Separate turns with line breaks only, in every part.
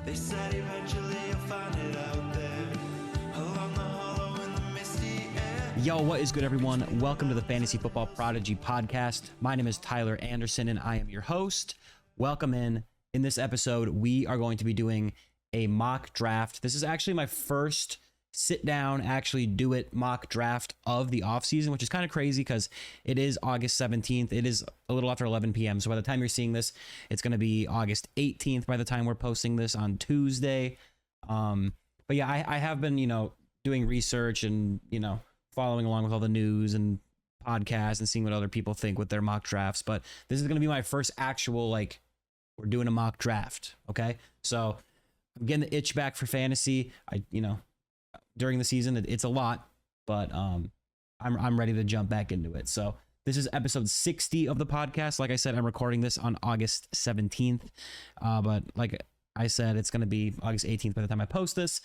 They said eventually you'll find it out there, along the hollow in the misty air.
Yo, what is good, everyone? Welcome to the Fantasy Football Prodigy podcast. My name is Tyler Anderson, and I am your host. Welcome in. In this episode, we are going to be doing a mock draft. This is actually my first sit down, actually do it mock draft of the offseason, which is kind of crazy because it is August 17th. It is a little after 11 p.m. So by the time you're seeing this, it's going to be August 18th by the time we're posting this on Tuesday. But yeah, I have been, doing research and, following along with all the news and podcasts and seeing what other people think with their mock drafts. But this is going to be my first actual, we're doing a mock draft. Okay. So I'm getting the itch back for fantasy. During the season, it's a lot, but I'm ready to jump back into it. So this is episode 60 of the podcast. Like I said, I'm recording this on August 17th, but like I said, it's going to be August 18th by the time I post this,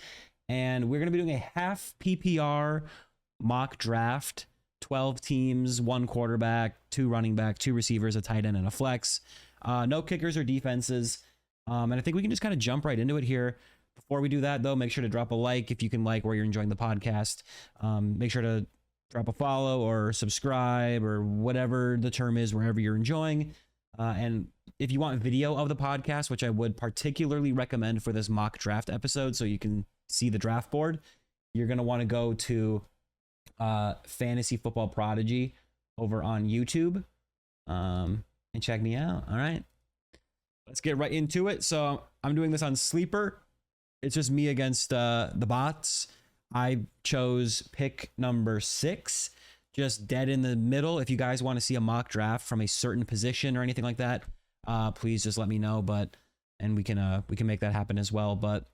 and we're going to be doing a half PPR mock draft, 12 teams, 1 quarterback, 2 running back, 2 receivers, a tight end, and a flex. No kickers or defenses, and I think we can just kind of jump right into it here. Before we do that, though, make sure to drop a like if you can like where you're enjoying the podcast. Make sure to drop a follow or subscribe or whatever the term is, wherever you're enjoying. And if you want video of the podcast, which I would particularly recommend for this mock draft episode so you can see the draft board, you're going to want to go to Fantasy Football Prodigy over on YouTube and check me out. All right, let's get right into it. So I'm doing this on Sleeper. It's just me against the bots. I chose pick number 6, just dead in the middle. If you guys want to see a mock draft from a certain position or anything like that, please just let me know. And we can make that happen as well. But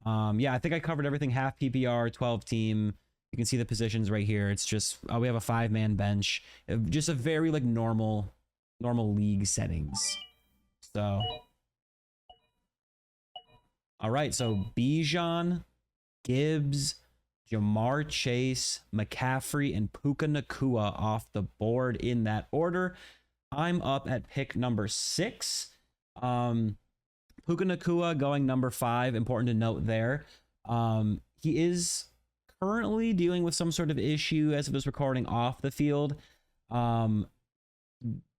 yeah, I think I covered everything. Half PPR, 12 team. You can see the positions right here. It's just we have a 5-man bench, just a very normal league settings. So. All right, so Bijan, Gibbs, Jamar Chase, McCaffrey, and Puka Nacua off the board in that order. I'm up at pick number 6. Puka Nacua going number 5. Important to note there. He is currently dealing with some sort of issue as of this recording off the field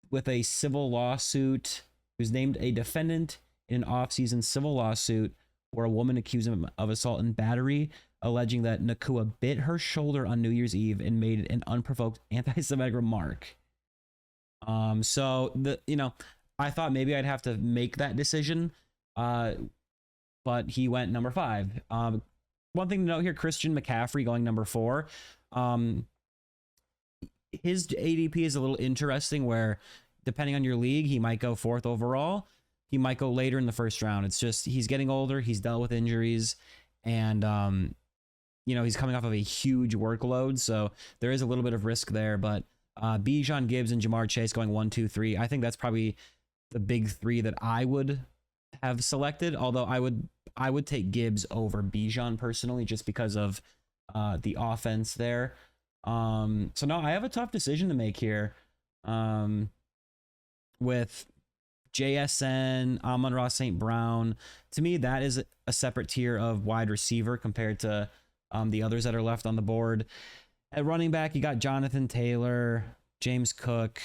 with a civil lawsuit. He was named a defendant in an off-season civil lawsuit where a woman accused him of assault and battery, alleging that Nacua bit her shoulder on New Year's Eve and made an unprovoked anti-Semitic remark. So I thought maybe I'd have to make that decision, but he went number 5. One thing to note here: Christian McCaffrey going number 4. His ADP is a little interesting, where depending on your league, he might go 4th overall. He might go later in the first round. It's just he's getting older. He's dealt with injuries, and he's coming off of a huge workload. So there is a little bit of risk there. But Bijan, Gibbs, and Jamar Chase going 1, 2, 3. I think that's probably the big 3 that I would have selected. Although I would take Gibbs over Bijan personally, just because of the offense there. So no, I have a tough decision to make here. With JSN, Amon-Ra St. Brown. To me, that is a separate tier of wide receiver compared to the others that are left on the board. At running back, you got Jonathan Taylor, James Cook,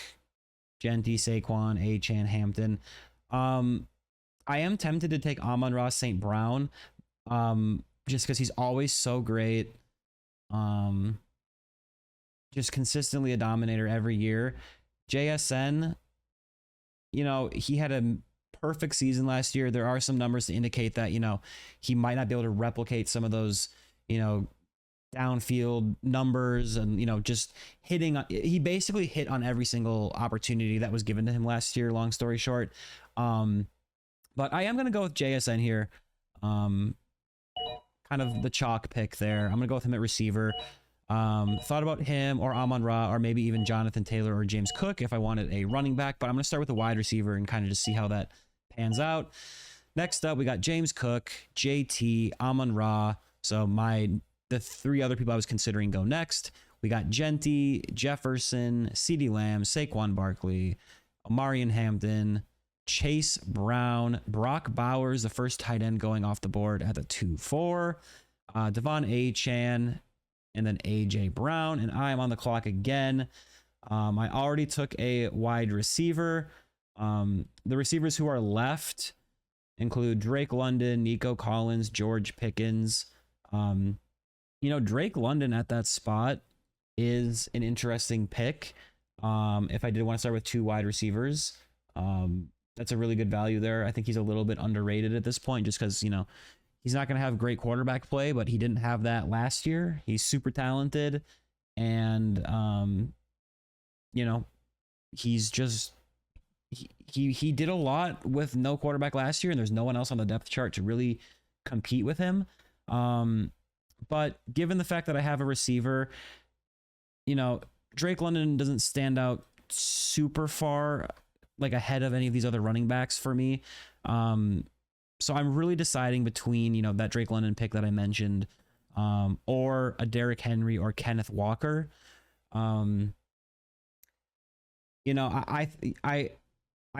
Genty, Saquon, Achane, Hampton. I am tempted to take Amon-Ra St. Brown just because he's always so great. Just consistently a dominator every year. JSN, he had a perfect season last year. There are some numbers to indicate that, he might not be able to replicate some of those, downfield numbers and, just hitting. He basically hit on every single opportunity that was given to him last year, long story short. But I am going to go with JSN here. Kind of the chalk pick there. I'm going to go with him at receiver. Thought about him or Amon-Ra or maybe even Jonathan Taylor or James Cook if I wanted a running back, but I'm going to start with a wide receiver and kind of just see how that pans out. Next up, we got James Cook, JT, Amon-Ra. So the 3 other people I was considering go next. We got Genty, Jefferson, CeeDee Lamb, Saquon Barkley, Omarion Hampton, Chase Brown, Brock Bowers, the first tight end going off the board at the 2-4, Devon Achane, and then AJ Brown. And I am on the clock again. I already took a wide receiver. The receivers who are left include Drake London, Nico Collins, George Pickens. Drake London at that spot is an interesting pick. If I did want to start with 2 wide receivers, that's a really good value there. I think he's a little bit underrated at this point just because, he's not going to have great quarterback play, but he didn't have that last year. He's super talented. And, he's just, he did a lot with no quarterback last year, and there's no one else on the depth chart to really compete with him. But given the fact that I have a receiver, Drake London doesn't stand out super far ahead of any of these other running backs for me. So I'm really deciding between, that Drake London pick that I mentioned, or a Derrick Henry or Kenneth Walker. I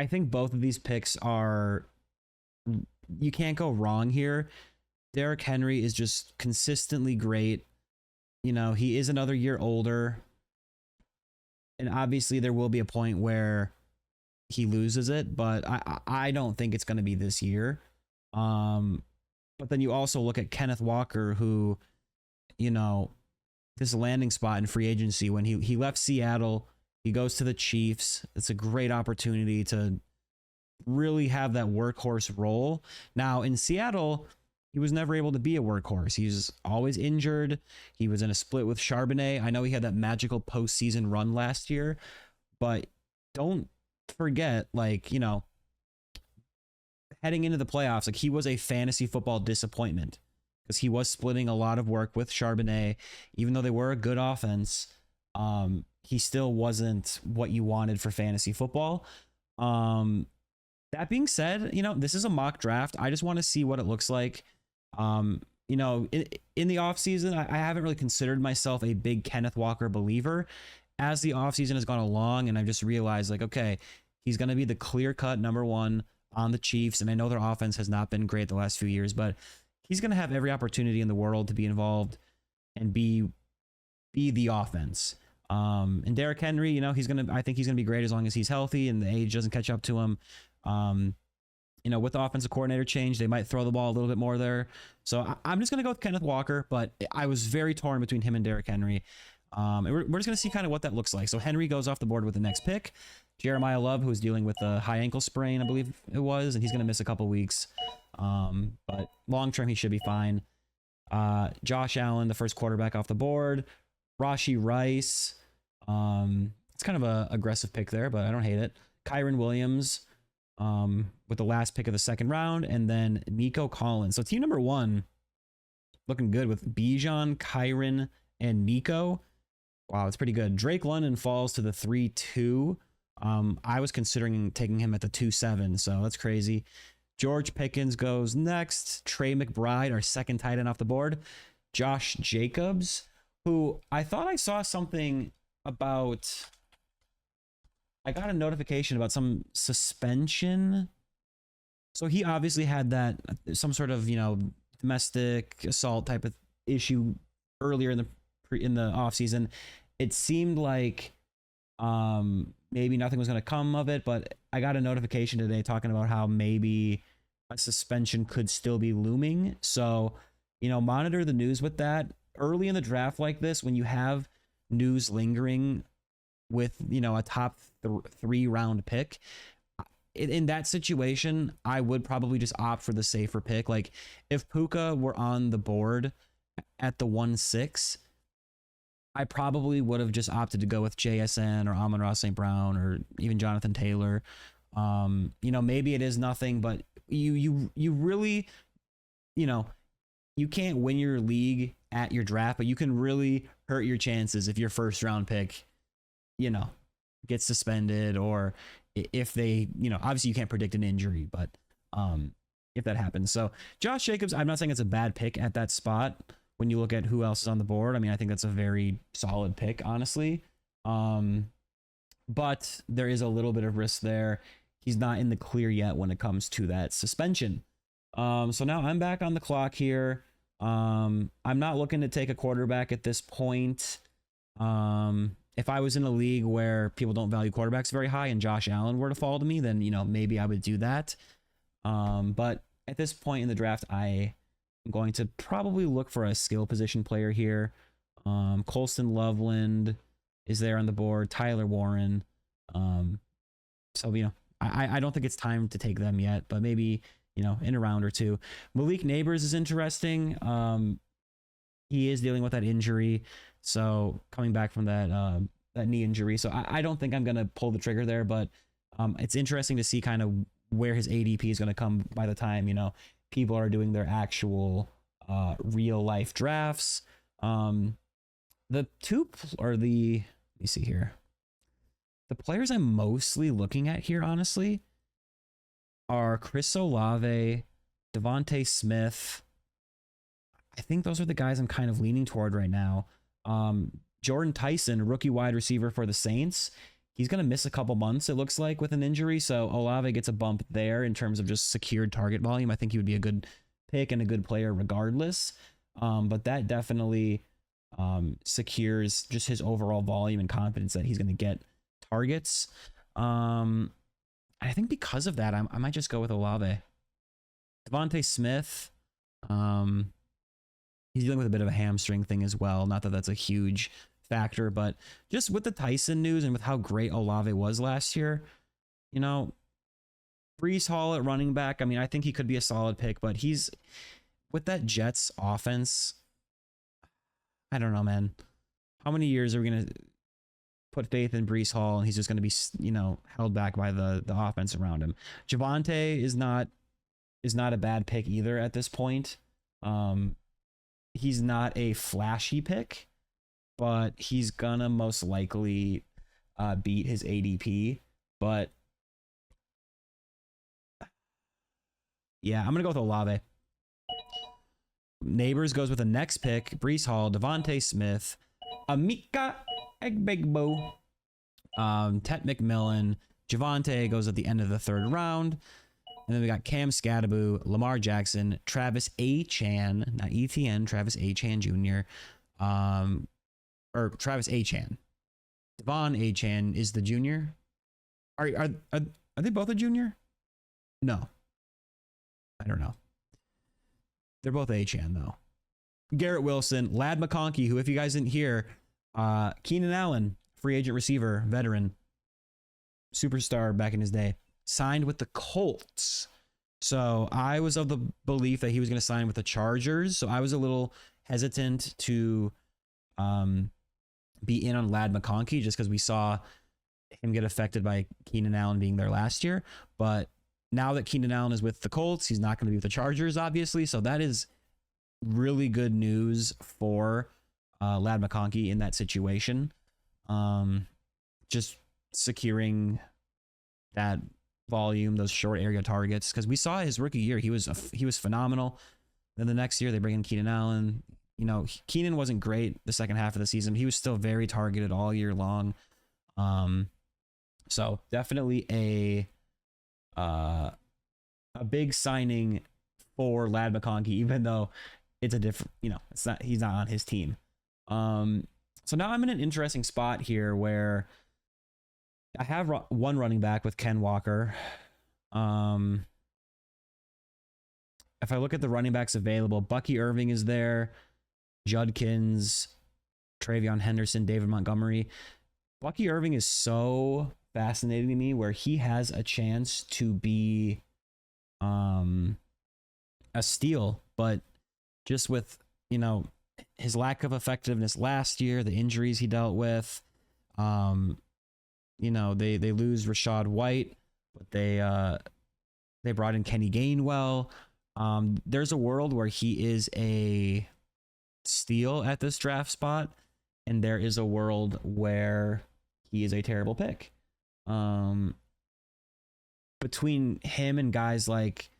think both of these picks are, you can't go wrong here. Derrick Henry is just consistently great. He is another year older. And obviously there will be a point where he loses it, but I don't think it's going to be this year. But then you also look at Kenneth Walker, who, this landing spot in free agency, when he left Seattle, he goes to the Chiefs. It's a great opportunity to really have that workhorse role. Now in Seattle, he was never able to be a workhorse. He's always injured. He was in a split with Charbonnet. I know he had that magical postseason run last year, but don't forget, heading into the playoffs, he was a fantasy football disappointment because he was splitting a lot of work with Charbonnet. Even though they were a good offense, he still wasn't what you wanted for fantasy football. That being said, this is a mock draft. I just want to see what it looks like. In the offseason, I haven't really considered myself a big Kenneth Walker believer. As the offseason has gone along, and I've just realized, okay, he's going to be the clear-cut number 1 on the Chiefs, and I know their offense has not been great the last few years, but he's going to have every opportunity in the world to be involved and be the offense. And Derrick Henry, I think he's going to be great as long as he's healthy and the age doesn't catch up to him. With the offensive coordinator change, they might throw the ball a little bit more there. So I'm just going to go with Kenneth Walker, but I was very torn between him and Derrick Henry. And we're just going to see kind of what that looks like. So Henry goes off the board with the next pick. Jeremiah Love, who's dealing with a high ankle sprain, I believe it was, and he's going to miss a couple weeks. But long term, he should be fine. Josh Allen, the first quarterback off the board. Rashee Rice. It's kind of a aggressive pick there, but I don't hate it. Kyron Williams, with the last pick of the second round, and then Nico Collins. So team number 1 looking good with Bijan, Kyron, and Nico. Wow, it's pretty good. Drake London falls to the 3-2. I was considering taking him at the 2-7, so that's crazy. George Pickens goes next. Trey McBride, our second tight end off the board. Josh Jacobs, who I thought I saw something about. I got a notification about some suspension. So he obviously had that, some sort of, domestic assault type of issue earlier in the offseason. It seemed like maybe nothing was going to come of it, but I got a notification today talking about how maybe a suspension could still be looming. So, monitor the news with that. Early in the draft like this, when you have news lingering with, a top 3 round pick, in that situation, I would probably just opt for the safer pick. Like if Puka were on the board at the 1-6, I probably would have just opted to go with JSN or Amon-Ra St. Brown or even Jonathan Taylor. Maybe it is nothing, but you really, you can't win your league at your draft, but you can really hurt your chances if your first round pick, gets suspended, or if they, obviously you can't predict an injury, but if that happens. So Josh Jacobs, I'm not saying it's a bad pick at that spot. When you look at who else is on the board, I think that's a very solid pick, honestly. But there is a little bit of risk there. he's not in the clear yet when it comes to that suspension. So now I'm back on the clock here. I'm not looking to take a quarterback at this point. If I was in a league where people don't value quarterbacks very high and Josh Allen were to fall to me, then, you know, maybe I would do that. But at this point in the draft, I am going to probably look for a skill position player here. Colston, Loveland is there on the board. Tyler Warren. So, you know, I don't think it's time to take them yet, but maybe, you know, in a round or two. Malik Neighbors is interesting. He is dealing with that injury. So coming back from that knee injury. So I don't think I'm going to pull the trigger there, but it's interesting to see kind of where his ADP is going to come by the time, you know, people are doing their actual real life drafts. Let me see here. The players I'm mostly looking at here, honestly, are Chris Olave, Devontae Smith. I think those are the guys I'm kind of leaning toward right now. Jordan Tyson, rookie wide receiver for the Saints. He's going to miss a couple months, it looks like, with an injury. So Olave gets a bump there in terms of just secured target volume. I think he would be a good pick and a good player regardless. But that definitely secures just his overall volume and confidence that he's going to get targets. I think because of that, I might just go with Olave. Devontae Smith, he's dealing with a bit of a hamstring thing as well. Not that that's a huge factor, but just with the Tyson news and with how great Olave was last year, you know, Breece Hall at running back, I mean, I think he could be a solid pick, but he's with that Jets offense. I don't know, man. How many years are we going to put faith in Breece Hall and he's just going to be, you know, held back by the offense around him? Javonte is not a bad pick either at this point. He's not a flashy pick, but he's gonna most likely beat his ADP. But yeah, I'm gonna go with Olave. Neighbors goes with the next pick: Breece Hall, Devontae Smith, Emeka Egbuka, Tate McMillan. Javonte goes at the end of the third round. And then we got Cam Scadaboo, Lamar Jackson, Travis Achan, not ETN, Travis Achan Jr., or Travis Achan. Devon Achan is the junior. Are they both a junior? No. I don't know. They're both Achan, though. Garrett Wilson, Ladd McConkey, who, if you guys didn't hear, Keenan Allen, free agent receiver, veteran, superstar back in his day, signed with the Colts. So I was of the belief that he was going to sign with the Chargers. So I was a little hesitant to be in on Ladd McConkey just because we saw him get affected by Keenan Allen being there last year. But now that Keenan Allen is with the Colts, he's not going to be with the Chargers, obviously. So that is really good news for Ladd McConkey in that situation. Just securing that volume, those short area targets, because we saw his rookie year, he was phenomenal. Then the next year they bring in Keenan Allen. You know, Keenan wasn't great the second half of the season. He was still very targeted all year long. So definitely a big signing for Ladd McConkey, even though it's a different, you know, he's not on his team. So now I'm in an interesting spot here where I have one running back with Ken Walker. If I look at the running backs available, Bucky Irving is there, Judkins, Travion Henderson, David Montgomery. Bucky Irving is so fascinating to me where he has a chance to be a steal, but just with, you know, his lack of effectiveness last year, the injuries he dealt with, you know, they lose Rachaad White, but they brought in Kenny Gainwell. There's a world where he is a steal at this draft spot, and there is a world where he is a terrible pick. Between him and guys like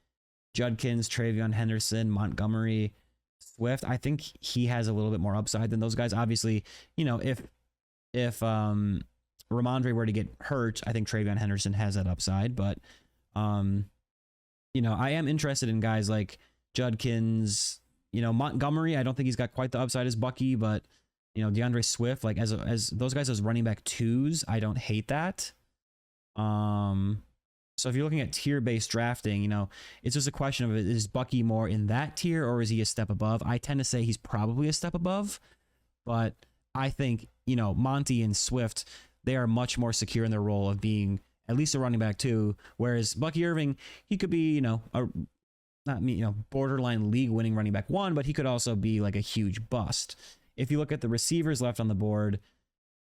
Judkins, Travion Henderson, Montgomery, Swift, I think he has a little bit more upside than those guys. Obviously, you know, if Ramondre were to get hurt, I think Travion Henderson has that upside. But, you know, I am interested in guys like Judkins, you know, Montgomery. I don't think he's got quite the upside as Bucky, but, you know, DeAndre Swift, like as those guys as running back twos, I don't hate that. So if you're looking at tier-based drafting, you know, it's just a question of, is Bucky more in that tier or is he a step above? I tend to say he's probably a step above, but I think, you know, Monty and Swift, they are much more secure in their role of being at least a running back too, whereas Bucky Irving, he could be, you know, borderline league-winning running back one, but he could also be like a huge bust. If you look at the receivers left on the board,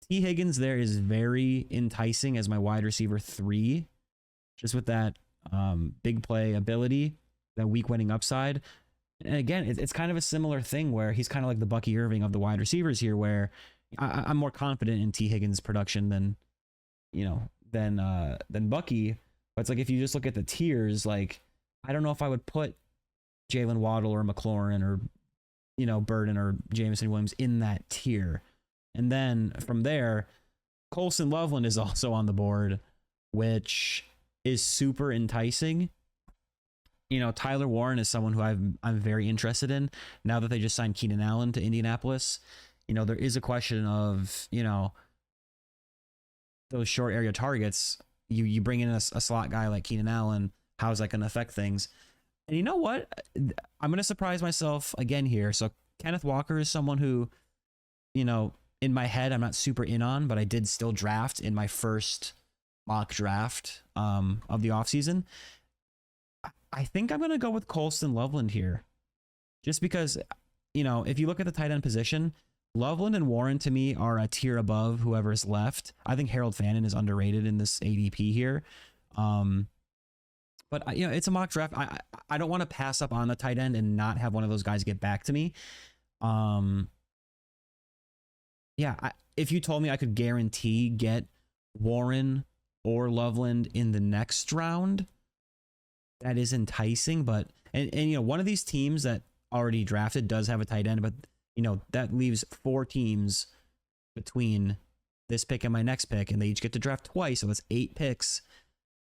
T. Higgins there is very enticing as my wide receiver 3, just with that big play ability, that week winning upside. And again, it's kind of a similar thing where he's kind of like the Bucky Irving of the wide receivers here, where I'm more confident in T. Higgins' production than Bucky. But it's like, if you just look at the tiers, like, I don't know if I would put Jalen Waddle or McLaurin or, you know, Burden or Jameson Williams in that tier. And then from there, Colston Loveland is also on the board, which is super enticing. You know, Tyler Warren is someone who I'm very interested in now that they just signed Keenan Allen to Indianapolis. You know, there is a question of, you know, those short area targets. You bring in a slot guy like Keenan Allen, how is that going to affect things? And you know what? I'm going to surprise myself again here. So Kenneth Walker is someone who, you know, in my head, I'm not super in on, but I did still draft in my first mock draft of the offseason. I think I'm going to go with Colston Loveland here. Just because, you know, if you look at the tight end position, Loveland and Warren to me are a tier above whoever's left. I think Harold Fannin is underrated in this ADP here. But, you know, it's a mock draft. I don't want to pass up on the tight end and not have one of those guys get back to me. If you told me I could guarantee get Warren or Loveland in the next round, that is enticing. But, and you know, one of these teams that already drafted does have a tight end, but, you know, that leaves 4 teams between this pick and my next pick, and they each get to draft twice. So that's 8 picks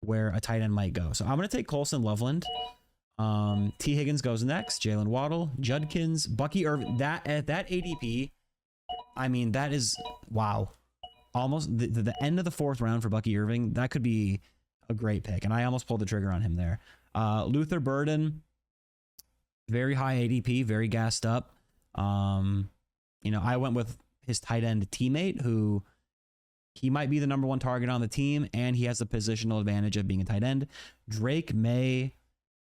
where a tight end might go. So I'm going to take Colston Loveland. T. Higgins goes next. Jalen Waddle, Judkins, Bucky Irving. That at that ADP, I mean, that is, wow. Almost the end of the 4th round for Bucky Irving. That could be a great pick. And I almost pulled the trigger on him there. Luther Burden, very high ADP, very gassed up. You know, I went with his tight end teammate, who he might be the number 1 target on the team, and he has the positional advantage of being a tight end. Drake May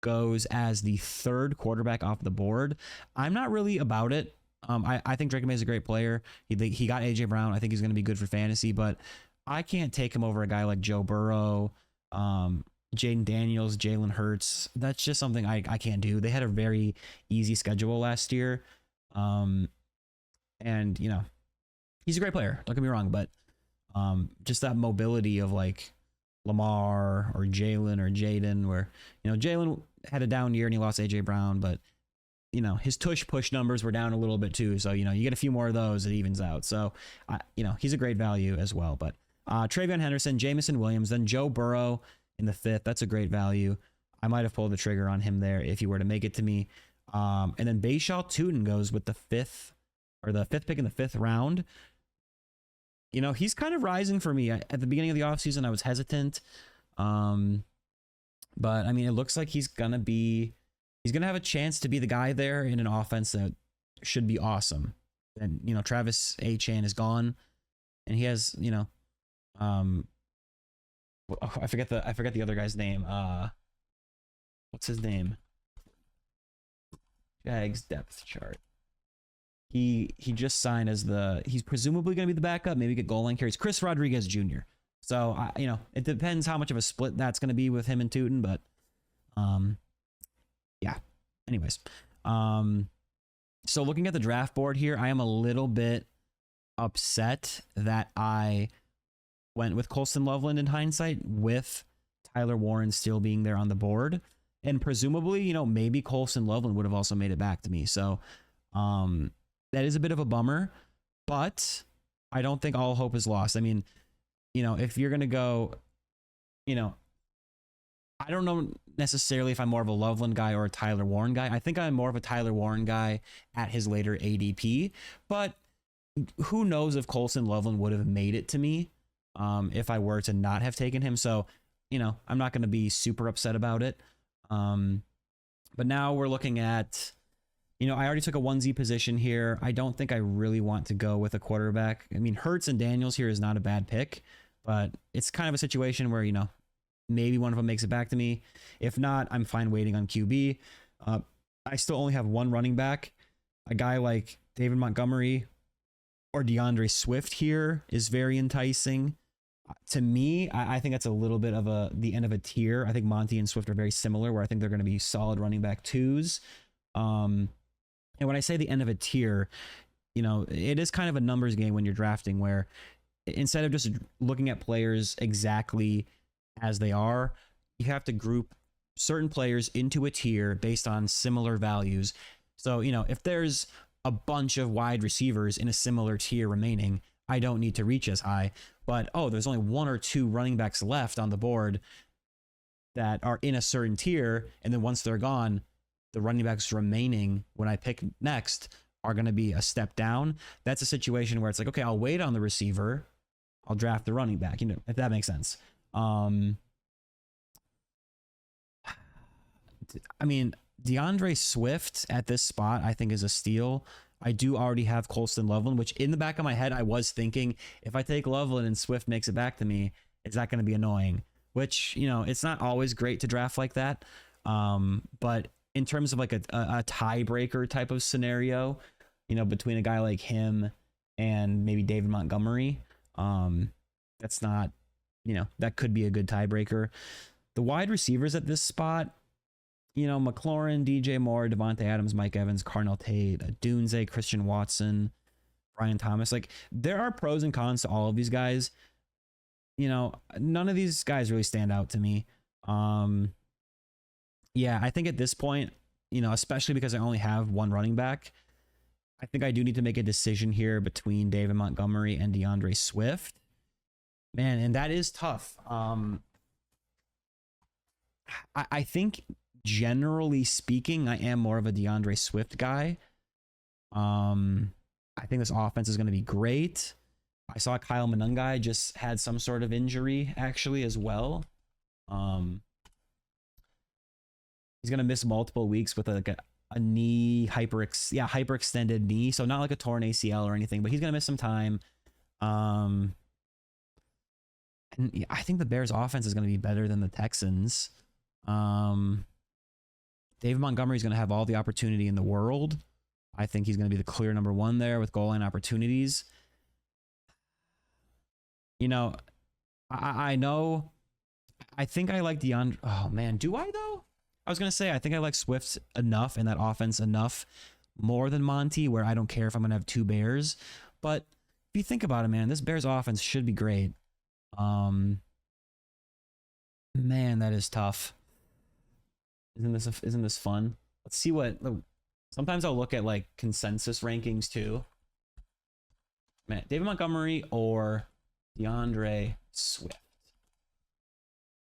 goes as the 3rd quarterback off the board. I'm not really about it. I think Drake May is a great player. He got AJ Brown. I think he's going to be good for fantasy, but I can't take him over a guy like Joe Burrow, Jaden Daniels, Jalen Hurts. That's just something I can't do. They had a very easy schedule last year. And, you know, he's a great player. Don't get me wrong, but just that mobility of like Lamar or Jalen or Jaden, where, you know, Jalen had a down year and he lost AJ Brown, but, you know, his tush push numbers were down a little bit too. So, you know, you get a few more of those, it evens out. So, you know, he's a great value as well. But Travion Henderson, Jameson Williams, then Joe Burrow in the 5th. That's a great value. I might have pulled the trigger on him there if he were to make it to me. And then Bayshaw Tootin goes with the 5th pick in the 5th round. You know, he's kind of rising for me. At the beginning of the offseason, I was hesitant. But I mean, it looks like he's going to have a chance to be the guy there in an offense that should be awesome. And, you know, Travis Etienne is gone, and he has, you know, I forget the other guy's name. What's his name? Jags depth chart. He just signed as he's presumably going to be the backup, maybe get goal line carries. Chris Rodriguez Jr. So, you know, it depends how much of a split that's going to be with him and Tootin, but yeah. Anyways, so looking at the draft board here, I am a little bit upset that I went with Colston Loveland in hindsight, with Tyler Warren still being there on the board. And presumably, you know, maybe Colston Loveland would have also made it back to me. So that is a bit of a bummer, but I don't think all hope is lost. I mean, if you're going to go, you know, I don't know necessarily if I'm more of a Loveland guy or a Tyler Warren guy. I think I'm more of a Tyler Warren guy at his later ADP, but who knows if Colston Loveland would have made it to me if I were to not have taken him. So, I'm not going to be super upset about it. But now we're looking at, I already took a 1Z position here. I don't think I really want to go with a quarterback. I mean, Hurts and Daniels here is not a bad pick, but it's kind of a situation where, maybe one of them makes it back to me. If not, I'm fine waiting on QB. I still only have one running back. A guy like David Montgomery or DeAndre Swift here is very enticing. To me, I think that's a little bit of the end of a tier. I think Monty and Swift are very similar, where I think they're going to be solid running back twos. And when I say the end of a tier, it is kind of a numbers game when you're drafting, where instead of just looking at players exactly as they are, you have to group certain players into a tier based on similar values. So, if there's a bunch of wide receivers in a similar tier remaining, I don't need to reach as high. But, there's only one or two running backs left on the board that are in a certain tier. And then once they're gone, the running backs remaining when I pick next are going to be a step down. That's a situation where it's like, okay, I'll wait on the receiver. I'll draft the running back, if that makes sense. I mean, DeAndre Swift at this spot, I think, is a steal. I do already have Colston Loveland, which in the back of my head, I was thinking, if I take Loveland and Swift makes it back to me, is that going to be annoying? Which, it's not always great to draft like that. But in terms of like a tiebreaker type of scenario, between a guy like him and maybe David Montgomery, that's not, that could be a good tiebreaker. The wide receivers at this spot, McLaurin, DJ Moore, Devontae Adams, Mike Evans, Carnell, Tate, Dunze, Christian Watson, Brian Thomas. Like, there are pros and cons to all of these guys. None of these guys really stand out to me. Yeah, I think at this point, especially because I only have one running back, I think I do need to make a decision here between David Montgomery and DeAndre Swift. Man, and that is tough. I think generally speaking, I am more of a DeAndre Swift guy. I think this offense is going to be great. I saw Kyle Monangai just had some sort of injury actually as well. He's going to miss multiple weeks with a knee hyperextended knee. So not like a torn ACL or anything, but he's going to miss some time. And I think the Bears offense is going to be better than the Texans. David Montgomery is going to have all the opportunity in the world. I think he's going to be the clear number one there with goal line opportunities. I know. I think I like DeAndre. Oh, man. Do I, though? I was going to say, I think I like Swift enough and that offense enough more than Monty, where I don't care if I'm going to have two Bears. But if you think about it, man, this Bears offense should be great. Man, that is tough. Isn't this fun? Let's see what. Sometimes I'll look at like consensus rankings too. Man, David Montgomery or DeAndre Swift.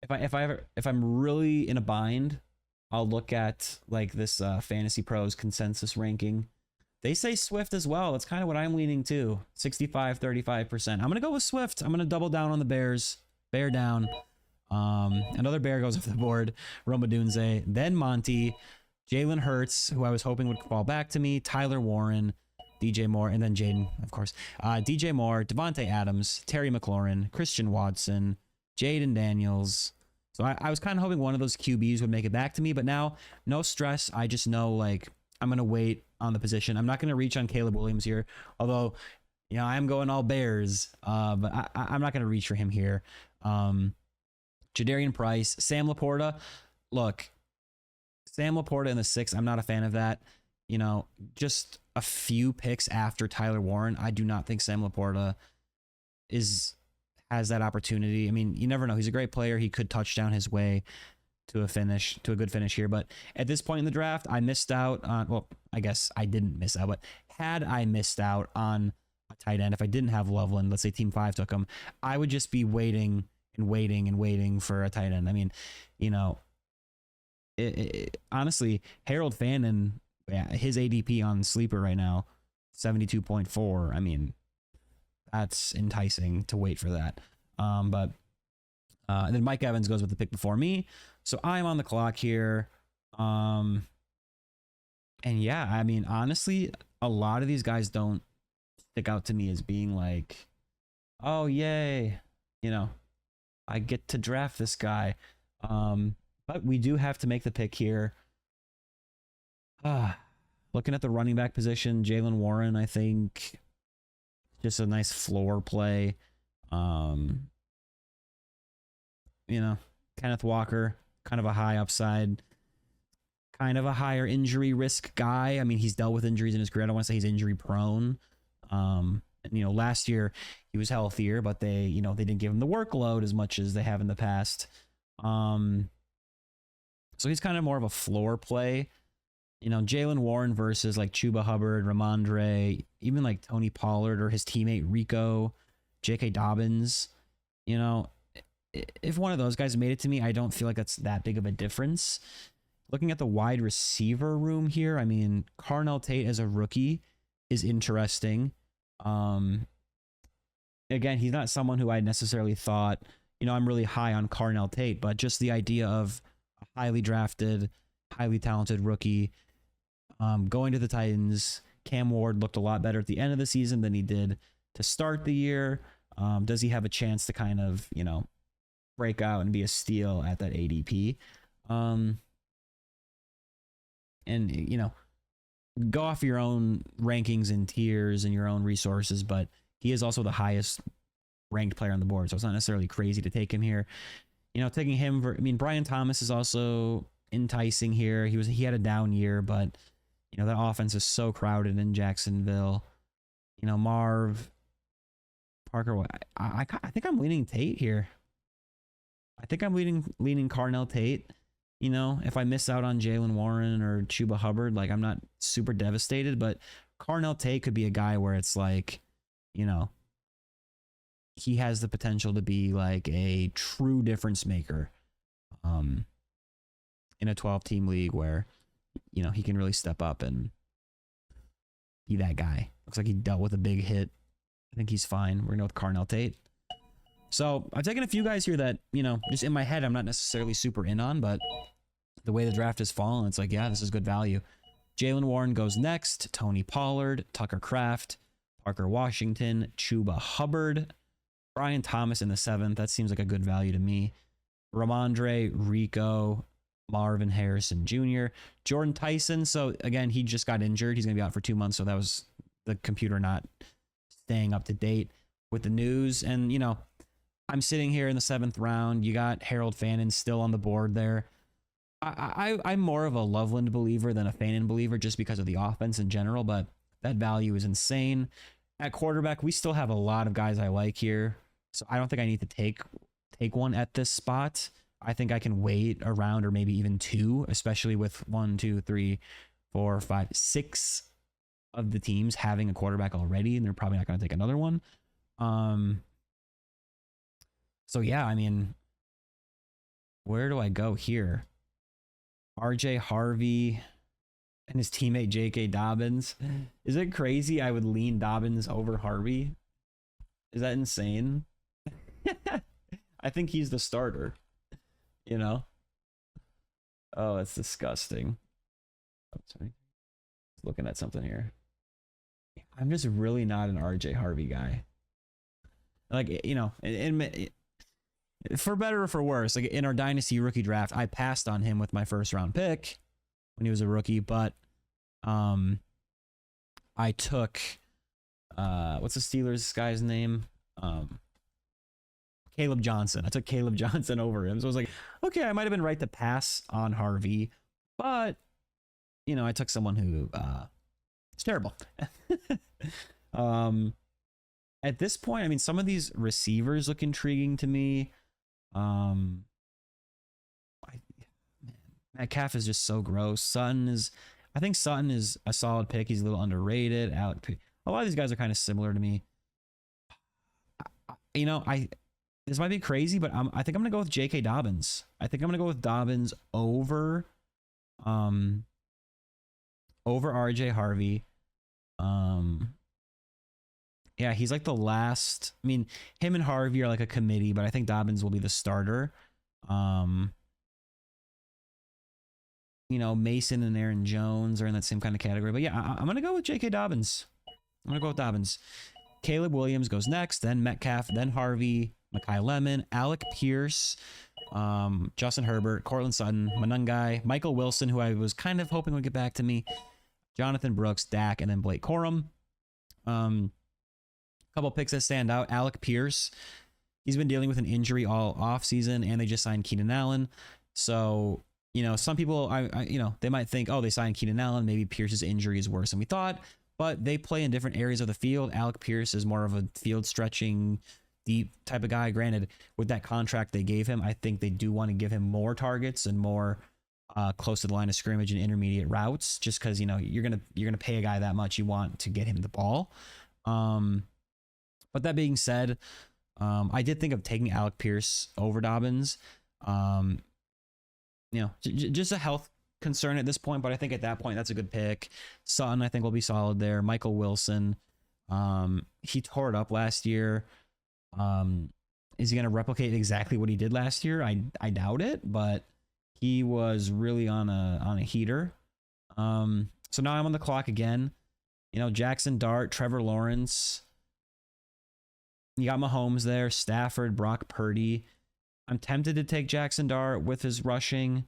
If I'm really in a bind, I'll look at like this Fantasy Pros consensus ranking. They say Swift as well. That's kind of what I'm leaning to. 65-35%. I'm gonna go with Swift. I'm gonna double down on the Bears. Bear down. Another Bear goes off the board. Roma Dunze, then Monty, Jalen Hurts, who I was hoping would fall back to me, Tyler Warren, DJ Moore, and then Jaden, of course. DJ Moore, Devontae Adams, Terry McLaurin, Christian Watson, Jaden Daniels. So I was kind of hoping one of those QBs would make it back to me, but now no stress. I just know like I'm gonna wait on the position. I'm not gonna reach on Caleb Williams here, although I am going all Bears. But I'm not gonna reach for him here. Jadarian Price, Sam Laporta. Look, Sam Laporta in the 6th, I'm not a fan of that. Just a few picks after Tyler Warren. I do not think Sam Laporta has that opportunity. I mean, you never know. He's a great player. He could touchdown his way to a good finish here. But at this point in the draft, I missed out on, well, I guess I didn't miss out, but had I missed out on a tight end, if I didn't have Loveland, let's say Team 5 took him, I would just be waiting and waiting and waiting for a tight end. I mean, you know, honestly, Harold Fannin, yeah, his ADP on Sleeper right now, 72.4. I mean, that's enticing to wait for that. But and then Mike Evans goes with the pick before me. So I'm on the clock here. And yeah, I mean, honestly, a lot of these guys don't stick out to me as being like, oh, yay, you know, I get to draft this guy. But we do have to make the pick here. Looking at the running back position, Jaylen Warren, I think, just a nice floor play. You know, Kenneth Walker, kind of a high upside, kind of a higher injury risk guy. I mean, he's dealt with injuries in his career. I don't want to say he's injury prone. And, you know, last year he was healthier, but they, you know, they didn't give him the workload as much as they have in the past. So he's kind of more of a floor play. You know, Jaylen Warren versus like Chuba Hubbard, Ramondre, even like Tony Pollard or his teammate Rico, J.K. Dobbins. You know, if one of those guys made it to me, I don't feel like that's that big of a difference. Looking at the wide receiver room here, I mean, Carnell Tate as a rookie is interesting. Again, he's not someone who I necessarily thought, you know, I'm really high on Carnell Tate, but just the idea of a highly drafted, highly talented rookie going to the Titans. Cam Ward looked a lot better at the end of the season than he did to start the year. Does he have a chance to kind of, you know, break out and be a steal at that ADP? And, you know, go off your own rankings and tiers and your own resources, but he is also the highest ranked player on the board, so it's not necessarily crazy to take him here. You know, taking him I mean, Brian Thomas is also enticing here. He had a down year, but you know, that offense is so crowded in Jacksonville. You know, Marv, Parker, I think I'm leaning Tate here. I think I'm leaning Carnell Tate. You know, if I miss out on Jaylen Warren or Chuba Hubbard, like I'm not super devastated, but Carnell Tate could be a guy where it's like, you know, he has the potential to be like a true difference maker in a 12-team league where, you know, he can really step up and be that guy. Looks like he dealt with a big hit. I think he's fine. We're going to go with Carnell Tate. So I've taken a few guys here that, you know, just in my head, I'm not necessarily super in on, but the way the draft has fallen, it's like, yeah, this is good value. Jaylen Warren goes next. Tony Pollard, Tucker Kraft, Parker Washington, Chuba Hubbard, Brian Thomas in the 7th. That seems like a good value to me. Ramondre, Rico, Marvin Harrison Jr., Jordan Tyson. So again, he just got injured. He's going to be out for 2 months. So that was the computer not staying up to date with the news. And, you know, I'm sitting here in the 7th round. You got Harold Fannin still on the board there. I'm more of a Loveland believer than a Fannin believer just because of the offense in general, but that value is insane. At quarterback, we still have a lot of guys I like here. So I don't think I need to take one at this spot. I think I can wait a round or maybe even 2, especially with 1, 2, 3, 4, 5, 6 of the teams having a quarterback already, and they're probably not going to take another one. So yeah, I mean, where do I go here? RJ Harvey and his teammate J.K. Dobbins. Is it crazy I would lean Dobbins over Harvey? Is that insane? I think he's the starter. You know? Oh, it's disgusting. I'm sorry. Looking at something here. I'm just really not an RJ Harvey guy. Like, you know, for better or for worse, like in our Dynasty rookie draft, I passed on him with my first round pick when he was a rookie, but I took what's the Steelers guy's name? Caleb Johnson. I took Caleb Johnson over him. So I was like, okay, I might have been right to pass on Harvey, but you know, I took someone who it's terrible. At this point, I mean, some of these receivers look intriguing to me. Man, Metcalf is just so gross. I think Sutton is a solid pick. He's a little underrated. a lot of these guys are kind of similar to me. You know, this might be crazy, but I think I'm gonna go with J.K. Dobbins. I think I'm gonna go with Dobbins over R.J. Harvey. Yeah, he's like the last. I mean, him and Harvey are like a committee, but I think Dobbins will be the starter. You know, Mason and Aaron Jones are in that same kind of category. But yeah, I'm gonna go with J.K. Dobbins. I'm gonna go with Dobbins. Caleb Williams goes next, then Metcalf, then Harvey, Mekhi Lemon, Alec Pierce, Justin Herbert, Cortland Sutton, Manungai, Michael Wilson, who I was kind of hoping would get back to me, Jonathan Brooks, Dak, and then Blake Corum. Couple picks that stand out. Alec Pierce, he's been dealing with an injury all offseason, and they just signed Keenan Allen. So, you know, some people, you know, they might think, oh, they signed Keenan Allen, maybe Pierce's injury is worse than we thought, but they play in different areas of the field. Alec Pierce is more of a field stretching, deep type of guy. Granted, with that contract they gave him, I think they do want to give him more targets and more close to the line of scrimmage and intermediate routes, just because, you know, you're gonna pay a guy that much, you want to get him the ball. But that being said, I did think of taking Alec Pierce over Dobbins. You know, just a health concern at this point, but I think at that point that's a good pick. Sutton, I think, will be solid there. Michael Wilson, he tore it up last year. Is he going to replicate exactly what he did last year? I doubt it, but he was really on a heater. So now I'm on the clock again. You know, Jaxon Dart, Trevor Lawrence. You got Mahomes there, Stafford, Brock Purdy. I'm tempted to take Jaxon Dart with his rushing,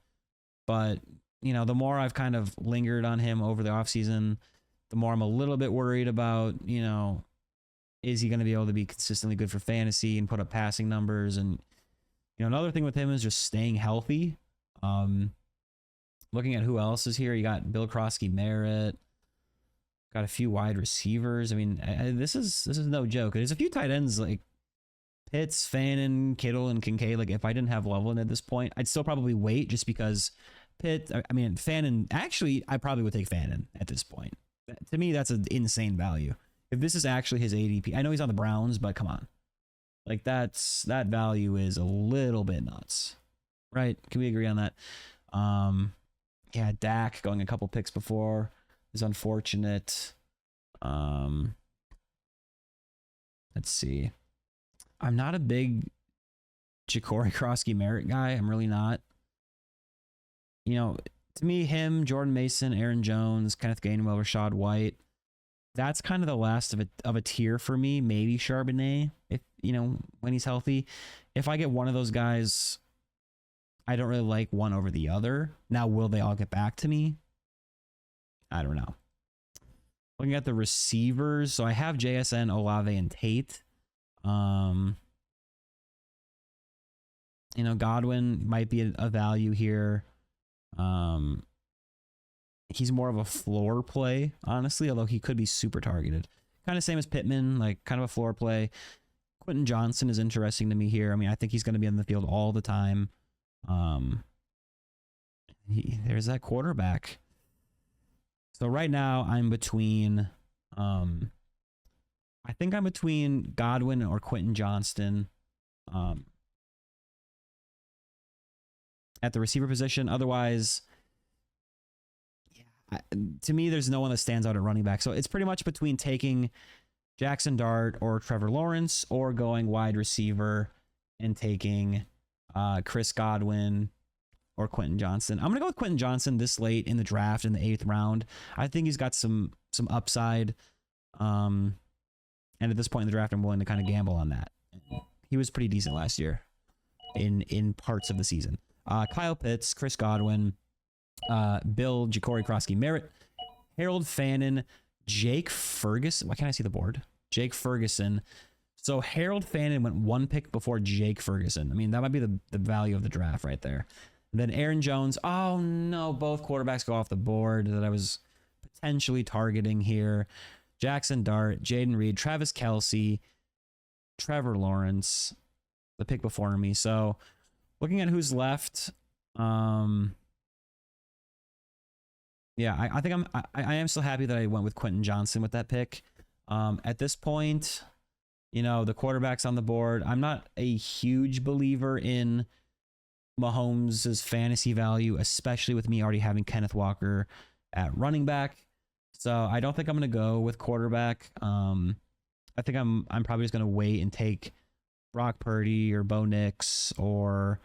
but, you know, the more I've kind of lingered on him over the offseason, the more I'm a little bit worried about, you know, is he going to be able to be consistently good for fantasy and put up passing numbers? And, you know, another thing with him is just staying healthy. Looking at who else is here, you got Bill Krosky Merritt, got a few wide receivers. I mean, this is no joke. There's a few tight ends like Pitts, Fannin, Kittle, and Kincaid. Like, if I didn't have Loveland at this point, I'd still probably wait, just because Fannin, actually, I probably would take Fannin at this point. To me, that's an insane value. If this is actually his ADP, I know he's on the Browns, but come on. Like, that value is a little bit nuts. Right? Can we agree on that? Yeah, Dak going a couple picks before is unfortunate. Let's see. I'm not a big Ja'Cory Krosky Merritt guy. I'm really not. You know, to me, him, Jordan Mason, Aaron Jones, Kenneth Gainwell, Rachaad White, that's kind of the last of a tier for me. Maybe Charbonnet, if, you know, when he's healthy. If I get one of those guys, I don't really like one over the other. Now, will they all get back to me? I don't know. Looking at the receivers, so I have JSN, Olave, and Tate. You know, Godwin might be a value here. He's more of a floor play, honestly, although he could be super targeted. Kind of same as Pittman, like kind of a floor play. Quentin Johnston is interesting to me here. I mean, I think he's going to be on the field all the time. There's that quarterback. So right now I'm between, I think I'm between Godwin or Quentin Johnston at the receiver position. Otherwise, yeah, to me, there's no one that stands out at running back. So it's pretty much between taking Jaxon Dart or Trevor Lawrence, or going wide receiver and taking Chris Godwin or Quentin Johnston. I'm going to go with Quentin Johnston this late in the draft in the 8th round. I think he's got some upside. And at this point in the draft, I'm willing to kind of gamble on that. He was pretty decent last year in parts of the season. Kyle Pitts, Chris Godwin, Bill, Ja'Cory Krosky Merritt, Harold Fannin, Jake Ferguson. Why can't I see the board? Jake Ferguson. So Harold Fannin went one pick before Jake Ferguson. I mean, that might be the value of the draft right there. And then Aaron Jones. Oh, no. Both quarterbacks go off the board that I was potentially targeting here. Jaxon Dart, Jaden Reed, Travis Kelce, Trevor Lawrence, the pick before me. So looking at who's left, yeah, I think I am still happy that I went with Quentin Johnston with that pick. At this point, the quarterback's on the board. I'm not a huge believer in Mahomes' fantasy value, especially with me already having Kenneth Walker at running back. So I don't think I'm going to go with quarterback. I think I'm probably just going to wait and take Brock Purdy or Bo Nix or,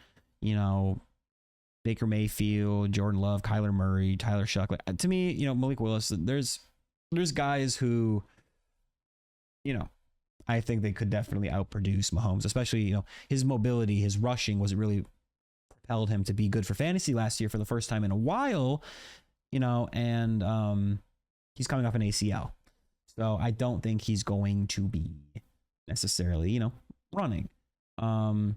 Baker Mayfield, Jordan Love, Kyler Murray, Tyler Shuck. Like, to me, Malik Willis, there's guys who, I think they could definitely outproduce Mahomes, especially, his mobility, his rushing was really propelled him to be good for fantasy last year for the first time in a while, and he's coming off an ACL. So I don't think he's going to be necessarily, running. Man,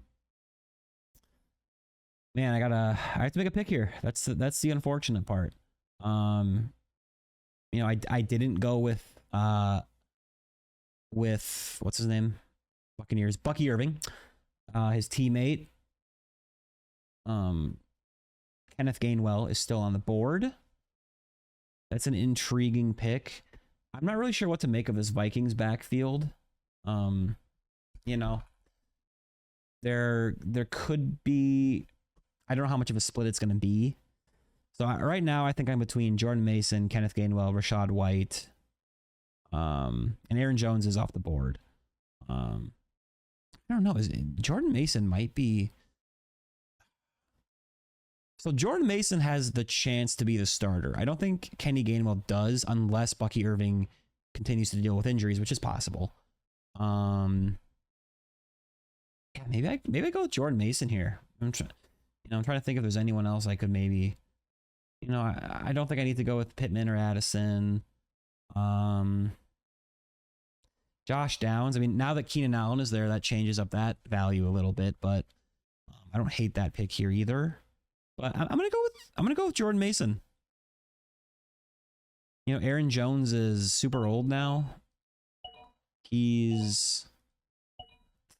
I have to make a pick here. That's the unfortunate part. I didn't go with what's his name? Buccaneers, Bucky Irving. His teammate, Kenneth Gainwell, is still on the board. That's an intriguing pick. I'm not really sure what to make of this Vikings backfield. There could be, I don't know how much of a split it's going to be. So right now, I think I'm between Jordan Mason, Kenneth Gainwell, Rachaad White, and Aaron Jones is off the board. I don't know. Jordan Mason might be. So Jordan Mason has the chance to be the starter. I don't think Kenny Gainwell does unless Bucky Irving continues to deal with injuries, which is possible. Yeah, maybe I go with Jordan Mason here. I'm trying to think if there's anyone else I could maybe. I don't think I need to go with Pittman or Addison. Josh Downs. I mean, now that Keenan Allen is there, that changes up that value a little bit, but I don't hate that pick here either. But I'm gonna go with Jordan Mason. Aaron Jones is super old now. He's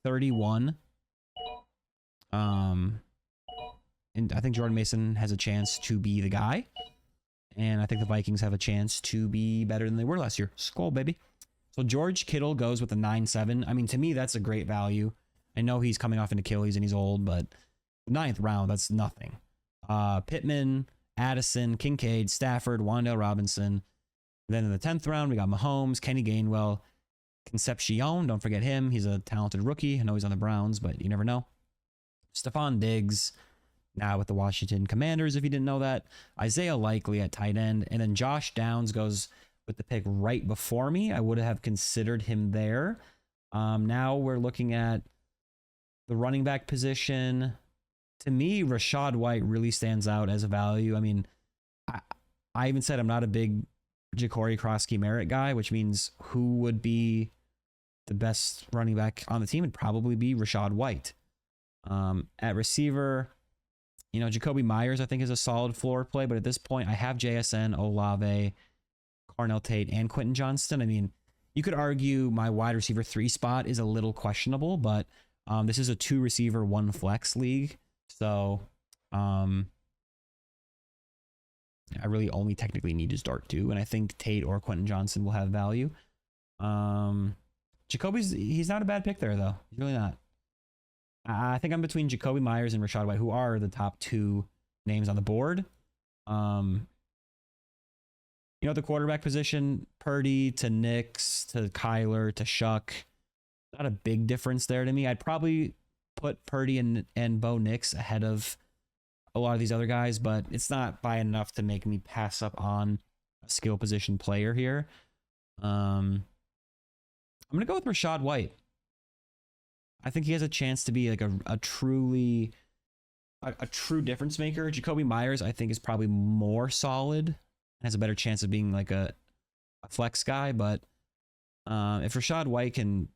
31. And I think Jordan Mason has a chance to be the guy. And I think the Vikings have a chance to be better than they were last year. Skol, baby. So George Kittle goes with a 9-7. I mean, to me, that's a great value. I know he's coming off an Achilles and he's old, but 9th round, that's nothing. Pittman, Addison, Kincaid, Stafford, Wan'Dale Robinson. Then in the 10th round, we got Mahomes, Kenny Gainwell, Concepcion. Don't forget him. He's a talented rookie. I know he's on the Browns, but you never know. Stephon Diggs, now with the Washington Commanders, if you didn't know that. Isaiah Likely at tight end. And then Josh Downs goes with the pick right before me. I would have considered him there. Now we're looking at the running back position. To me, Rachaad White really stands out as a value. I mean, I even said I'm not a big Ja'Cory Krosky Merritt guy, which means who would be the best running back on the team? Would probably be Rachaad White. At receiver, Jacoby Myers, I think, is a solid floor play, but at this point, I have JSN, Olave, Carnell, Tate, and Quentin Johnston. I mean, you could argue my wide receiver 3 spot is a little questionable, but this is a 2 receiver, 1 flex league. So I really only technically need to start 2, and I think Tate or Quentin Johnston will have value. He's not a bad pick there, though. He's really not. I think I'm between Jacoby Myers and Rachaad White, who are the top 2 names on the board. The quarterback position, Purdy to Nix to Kyler to Shuck. Not a big difference there to me. I'd probably put Purdy and Bo Nix ahead of a lot of these other guys, but it's not by enough to make me pass up on a skill position player here. I'm going to go with Rachaad White. I think he has a chance to be like a true difference maker. Jacoby Myers, I think, is probably more solid, has a better chance of being like a flex guy, but if Rachaad White can,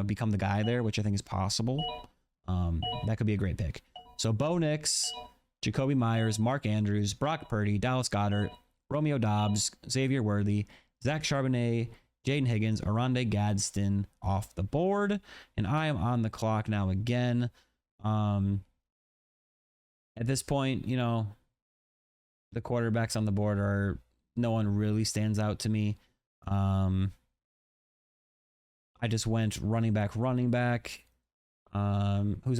become the guy there, which I think is possible, that could be a great pick. So Bo Nix, Jacoby Myers, Mark Andrews, Brock Purdy, Dallas Goedert, Romeo Dobbs, Xavier Worthy, Zach Charbonnet, Jaden Higgins, Aronde Gadsden off the board. And I am on the clock now again. At this point, the quarterbacks on the board no one really stands out to me. I just went running back. Who's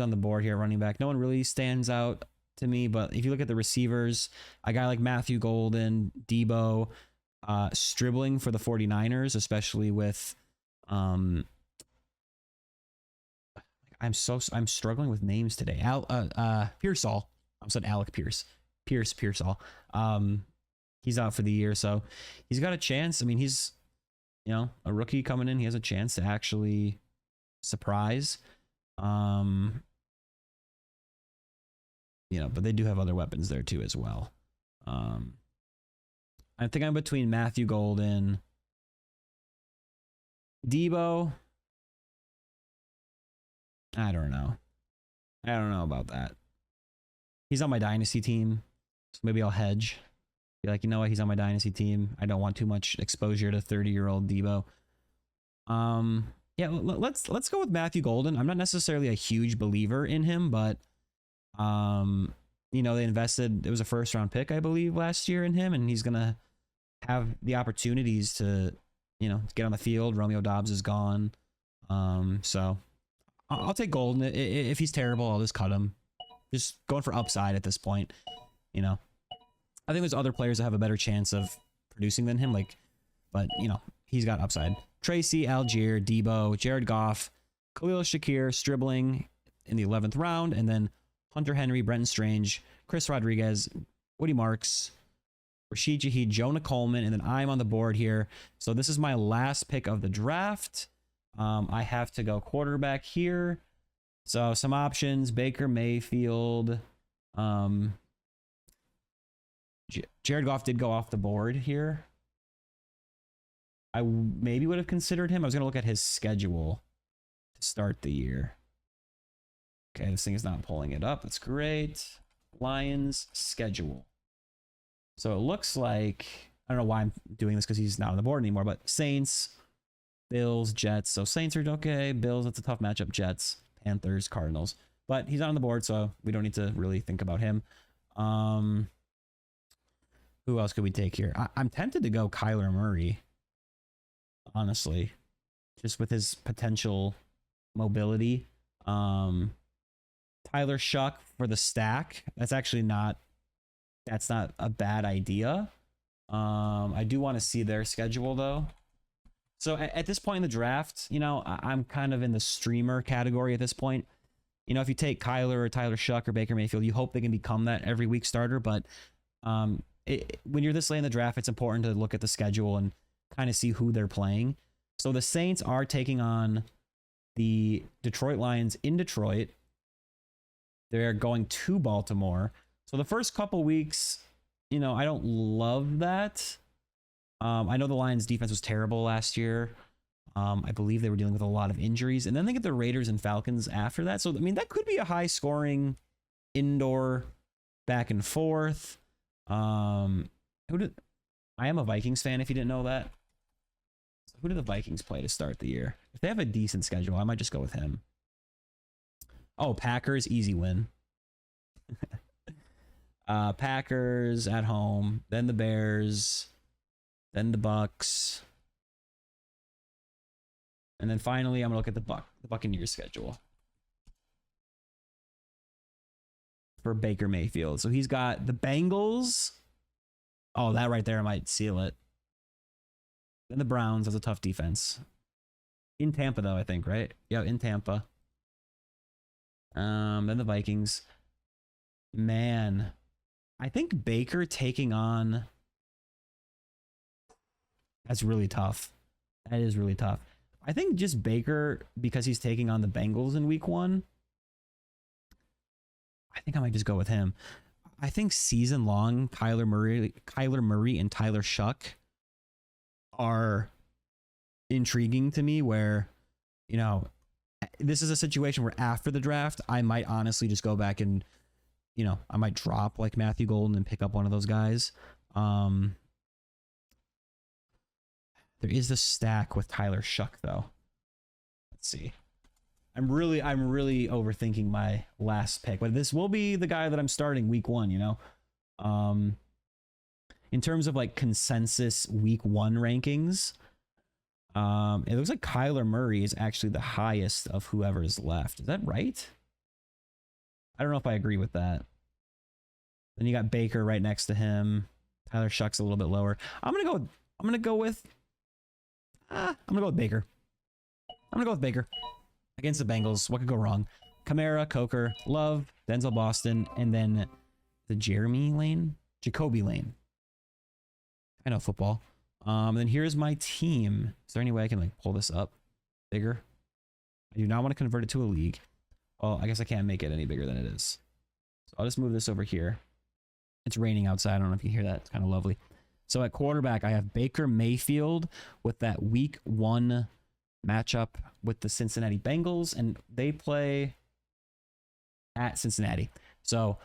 on the board here? Running back. No one really stands out to me, but if you look at the receivers, a guy like Matthew Golden, Debo, Stribling for the 49ers, especially with I'm struggling with names today. Pearsall. I said Alec Pierce. Pearsall. He's out for the year, so he's got a chance. I mean, he's, a rookie coming in. He has a chance to actually surprise. But they do have other weapons there too as well. I think I'm between Matthew Golden, Debo. I don't know about that. He's on my dynasty team, so maybe I'll hedge. Be like, you know what? He's on my dynasty team. I don't want too much exposure to 30-year-old Debo. Yeah, let's go with Matthew Golden. I'm not necessarily a huge believer in him, but they invested. It was a first-round pick, I believe, last year in him, and he's gonna have the opportunities to, get on the field. Romeo Dobbs is gone, so I'll take Golden. If he's terrible, I'll just cut him. Just going for upside at this point, I think there's other players that have a better chance of producing than him, but he's got upside. Tracy, Algier, Debo, Jared Goff, Khalil Shakir, Stribling in the 11th round, and then Hunter Henry, Brenton Strange, Chris Rodriguez, Woody Marks, Rashid Shaheed, Jonah Coleman, and then I'm on the board here. So this is my last pick of the draft. I have to go quarterback here. So some options: Baker Mayfield. Jared Goff did go off the board here. I maybe would have considered him. I was going to look at his schedule to start the year. Okay, this thing is not pulling it up. That's great. Lions schedule. So it looks like, I don't know why I'm doing this because he's not on the board anymore, but Saints, Bills, Jets. So Saints are okay. Bills, that's a tough matchup. Jets, Panthers, Cardinals. But he's not on the board, so we don't need to really think about him. Who else could we take here? I'm tempted to go Kyler Murray, honestly, just with his potential mobility. Tyler Shuck for the stack. That's not a bad idea. I do want to see their schedule though. So at this point in the draft, I'm kind of in the streamer category at this point. If you take Kyler or Tyler Shuck or Baker Mayfield, you hope they can become that every week starter. But when you're this late in the draft, it's important to look at the schedule and kind of see who they're playing. So the Saints are taking on the Detroit Lions in Detroit. They're going to Baltimore. So the first couple weeks, I don't love that. I know the Lions defense was terrible last year. I believe they were dealing with a lot of injuries. And then they get the Raiders and Falcons after that. So, I mean, that could be a high scoring indoor back and forth. I am a Vikings fan if you didn't know that. So who do the Vikings play to start the year? If they have a decent schedule, I might just go with him. Oh, Packers, easy win. Packers at home, then the Bears, then the Bucks. And then finally, I'm going to look at the Buccaneers schedule for Baker Mayfield. So he's got the Bengals. Oh, that right there might seal it. Then the Browns has a tough defense. In Tampa, though, I think, right? Yeah, in Tampa. Then the Vikings. Man, I think Baker taking on... That's really tough. That is really tough. I think just Baker, because he's taking on the Bengals in week 1, I think I might just go with him. I think season long, Kyler Murray and Tyler Shuck are intriguing to me, where, this is a situation where after the draft, I might honestly just go back and, I might drop like Matthew Golden and pick up one of those guys. There is the stack with Tyler Shuck, though. Let's see. I'm really overthinking my last pick, but this will be the guy that I'm starting week 1, in terms of like consensus week 1 rankings, It looks like Kyler Murray is actually the highest of whoever is left. Is that right? I don't know if I agree with that. Then you got Baker right next to him. Tyler Shuck's a little bit lower. I'm gonna go with Baker. I'm gonna go with Baker against the Bengals. What could go wrong? Kamara, Coker, Love, Denzel Boston, and then the Jacoby Lane. I know football. Then here's my team. Is there any way I can like pull this up bigger? I do not want to convert it to a league. Well, I guess I can't make it any bigger than it is. So I'll just move this over here. It's raining outside. I don't know if you can hear that. It's kind of lovely. So at quarterback, I have Baker Mayfield with that week 1 matchup with the Cincinnati Bengals, and they play at Cincinnati. So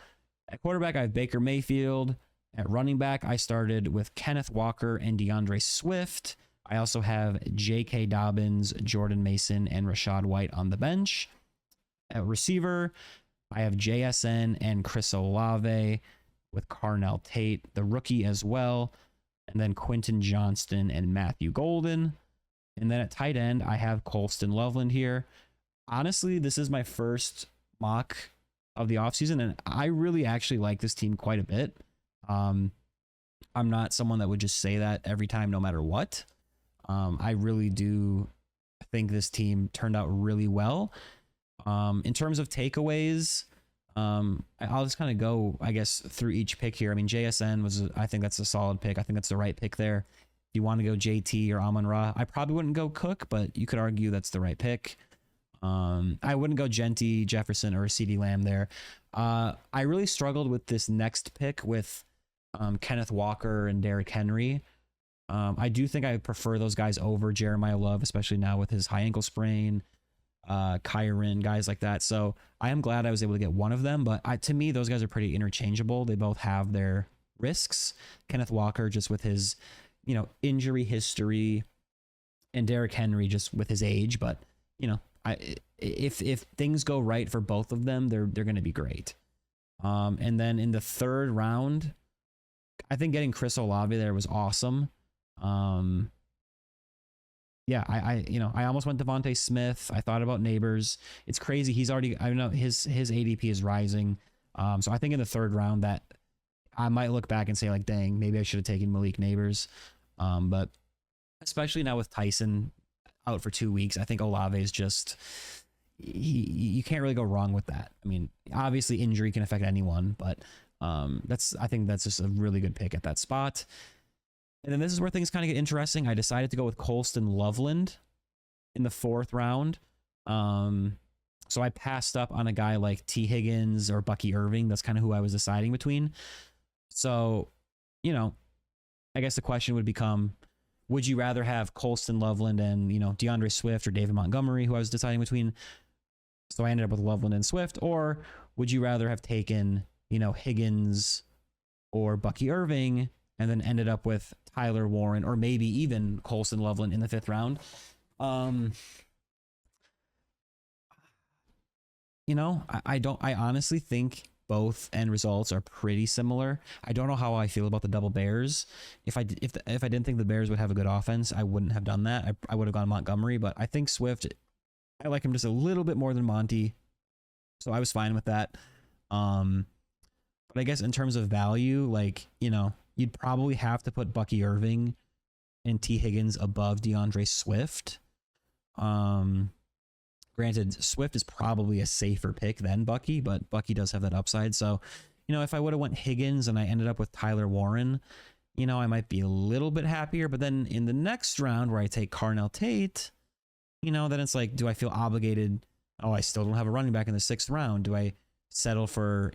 at quarterback, I have Baker Mayfield. At running back, I started with Kenneth Walker and DeAndre Swift. I also have J.K. Dobbins, Jordan Mason, and Rachaad White on the bench. At receiver, I have JSN and Chris Olave with Carnell Tate, the rookie as well. And then Quentin Johnston and Matthew Golden. And then at tight end, I have Colston Loveland here. Honestly, this is my first mock of the offseason, and I really actually like this team quite a bit. I'm not someone that would just say that every time, no matter what. I really do think this team turned out really well. In terms of takeaways, I'll just kind of go, I guess, through each pick here. I mean, JSN I think that's a solid pick. I think that's the right pick there. If you want to go JT or Amon-Ra, I probably wouldn't go Cook, but you could argue that's the right pick. I wouldn't go Genty, Jefferson, or CeeDee Lamb there. I really struggled with this next pick with Kenneth Walker and Derrick Henry. I do think I prefer those guys over Jeremiah Love, especially now with his high ankle sprain, Kyron, guys like that. So I am glad I was able to get one of them, but to me, those guys are pretty interchangeable. They both have their risks. Kenneth Walker just with his, injury history, and Derrick Henry just with his age. But, if things go right for both of them, they're going to be great. And then in the third round, I think getting Chris Olave there was awesome. Yeah, I almost went Devontae Smith. I thought about Neighbors. It's crazy. He's already, I know his ADP is rising. So I think in the third round that I might look back and say like, dang, maybe I should have taken Malik Neighbors. But especially now with Tyson out for 2 weeks, I think Olave is just, you can't really go wrong with that. I mean, obviously injury can affect anyone, but I think that's just a really good pick at that spot. And then this is where things kind of get interesting. I decided to go with Colston Loveland in the 4th round. So I passed up on a guy like T. Higgins or Bucky Irving. That's kind of who I was deciding between. So, I guess the question would become, would you rather have Colston Loveland and, DeAndre Swift or David Montgomery, who I was deciding between? So I ended up with Loveland and Swift. Or would you rather have taken, Higgins or Bucky Irving and then ended up with Tyler Warren or maybe even Colston Loveland in the 5th round? I honestly think both end results are pretty similar. I don't know how I feel about the double Bears. If I didn't think the Bears would have a good offense, I wouldn't have done that. I would have gone Montgomery, but I think Swift, I like him just a little bit more than Monty. So I was fine with that. But I guess in terms of value, you'd probably have to put Bucky Irving and T. Higgins above DeAndre Swift. Granted, Swift is probably a safer pick than Bucky, but Bucky does have that upside. So, if I would have went Higgins and I ended up with Tyler Warren, I might be a little bit happier. But then in the next round where I take Carnell Tate, then it's like, do I feel obligated? Oh, I still don't have a running back in the 6th round. Do I settle for,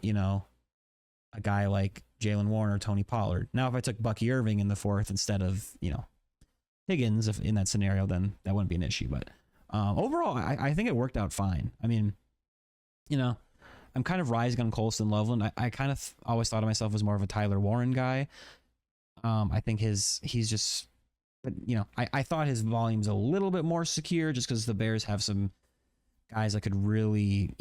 a guy like Jalen Warren or Tony Pollard? Now, if I took Bucky Irving in the 4th instead of, Higgins in that scenario, then that wouldn't be an issue. But overall, I think it worked out fine. I mean, I'm kind of rising on Colston Loveland. I kind of always thought of myself as more of a Tyler Warren guy. I think he's just, but I thought his volume's a little bit more secure just because the Bears have some guys that could really,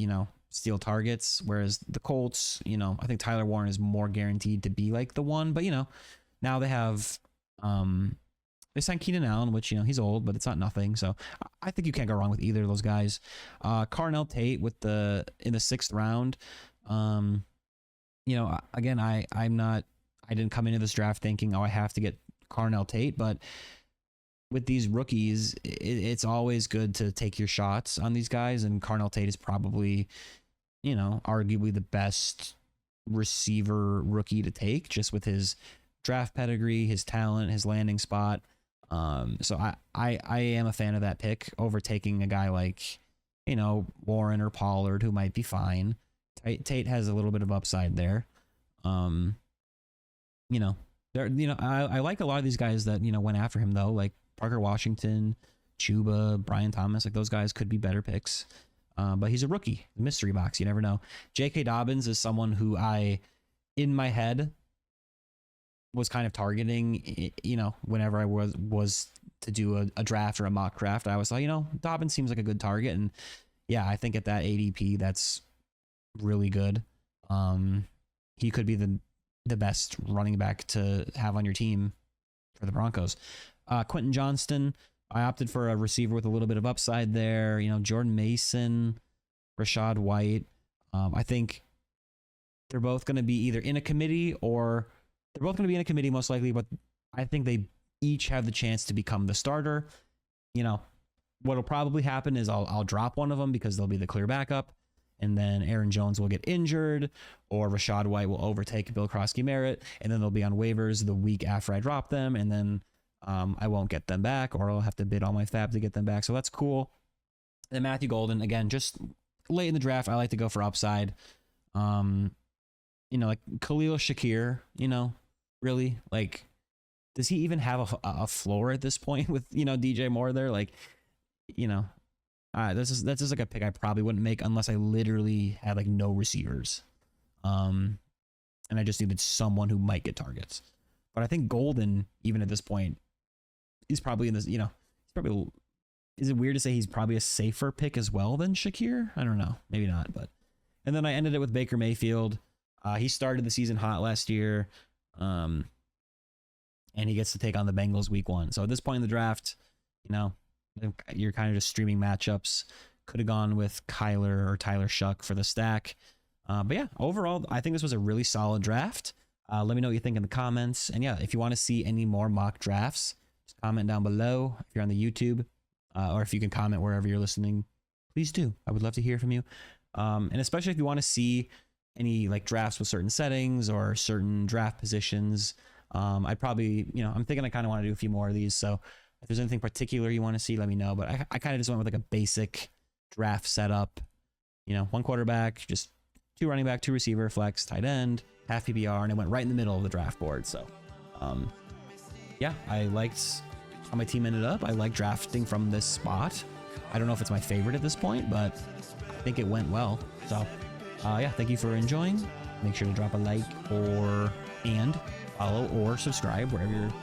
steal targets. Whereas the Colts, I think Tyler Warren is more guaranteed to be like the one. But, now they have They signed Keenan Allen, which, he's old, but it's not nothing. So I think you can't go wrong with either of those guys. Carnell Tate in the 6th round. Again, I didn't come into this draft thinking, I have to get Carnell Tate, but with these rookies, it's always good to take your shots on these guys, and Carnell Tate is probably, arguably the best receiver rookie to take, just with his draft pedigree, his talent, his landing spot. So I am a fan of that pick over taking a guy like, Warren or Pollard, who might be fine. Tate has a little bit of upside there. I like a lot of these guys that, went after him, though, like Parker Washington, Chuba, Brian Thomas. Like, those guys could be better picks. But he's a rookie, mystery box. You never know. J.K. Dobbins is someone who in my head, was kind of targeting, whenever I was to do a draft or a mock draft. I was like, Dobbins seems like a good target. And yeah, I think at that ADP, that's really good. He could be the best running back to have on your team for the Broncos. Quentin Johnston, I opted for a receiver with a little bit of upside there. Jordan Mason, Rachaad White. I think they're both going to be either in a committee or they're both going to be in a committee most likely, but I think they each have the chance to become the starter. What'll probably happen is I'll drop one of them because they'll be the clear backup, and then Aaron Jones will get injured, or Rachaad White will overtake Bill Krosky-Merritt, and then they'll be on waivers the week after I drop them, and then I won't get them back, or I'll have to bid all my fab to get them back. So that's cool. And then Matthew Golden, again, just late in the draft, I like to go for upside. Like Khalil Shakir, really, like, does he even have a floor at this point with, DJ Moore there? Like, that's just like a pick I probably wouldn't make unless I literally had like no receivers. And I just needed someone who might get targets. But I think Golden, even at this point, he's probably in this, is it weird to say he's probably a safer pick as well than Shakir? I don't know. Maybe not. And then I ended it with Baker Mayfield. He started the season hot last year. And he gets to take on the Bengals week 1. So at this point in the draft, you're kind of just streaming matchups. Could have gone with Kyler or Tyler Shuck for the stack. But yeah, overall, I think this was a really solid draft. Let me know what you think in the comments. And yeah, if you want to see any more mock drafts, just comment down below if you're on the YouTube, or if you can comment wherever you're listening, please do. I would love to hear from you. And especially if you want to see any like drafts with certain settings or certain draft positions, I'd probably, I'm thinking I kind of want to do a few more of these. So if there's anything particular you want to see, let me know. But I kind of just went with like a basic draft setup, 1 quarterback, just 2 running back, 2 receiver, flex, tight end, half PPR, and it went right in the middle of the draft board. So, yeah, I liked how my team ended up. I like drafting from this spot. I don't know if it's my favorite at this point, but I think it went well. So, yeah, thank you for enjoying. Make sure to drop a like and follow or subscribe wherever you're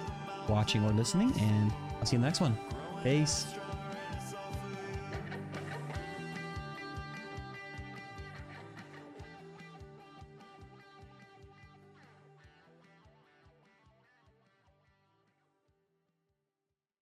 watching or listening, and I'll see you in the next one. Peace.